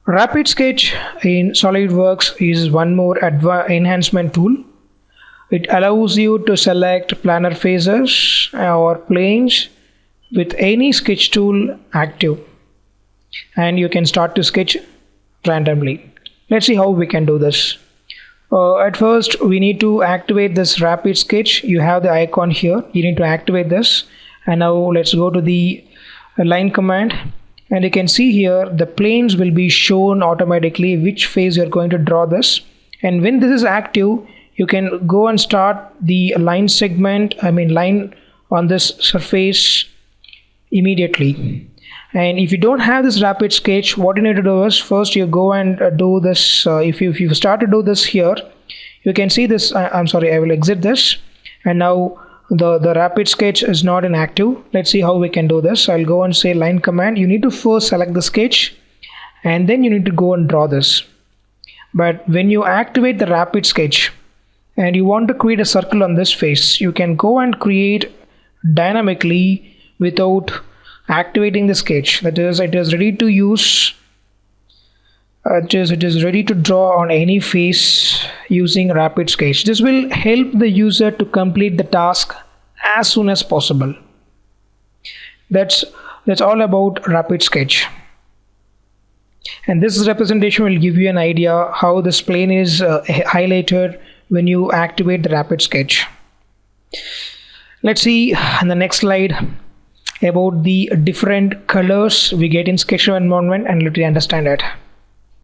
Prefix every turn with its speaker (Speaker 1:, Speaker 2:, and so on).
Speaker 1: Rapid Sketch in SolidWorks is one more enhancement tool. It allows you to select planar faces or planes with any sketch tool active, and you can start to sketch randomly. Let's see how we can do this. At first, we need to activate this Rapid Sketch. You have the icon here. You need to activate this. And now let's go to the line command. And you can see here the planes will be shown automatically which phase you're going to draw this. And when this is active, you can go and start the line line on this surface immediately. And if you don't have this Rapid Sketch, what you need to do is first you go and do this. If you start to do this here, you can see this. I will exit this, and now the Rapid Sketch is not in active. Let's see how we can do this. I'll go and say line command. You need to first select the sketch, and then you need to go and draw this. But when you activate the Rapid Sketch and you want to create a circle on this face, you can go and create dynamically without activating the sketch. That is, it is ready to use. It is ready to draw on any face using Rapid Sketch. This will help the user to complete the task as soon as possible. That's all about Rapid Sketch. And this representation will give you an idea how this plane is highlighted when you activate the Rapid Sketch. Let's see in the next slide about the different colors we get in sketch environment, and let me understand it.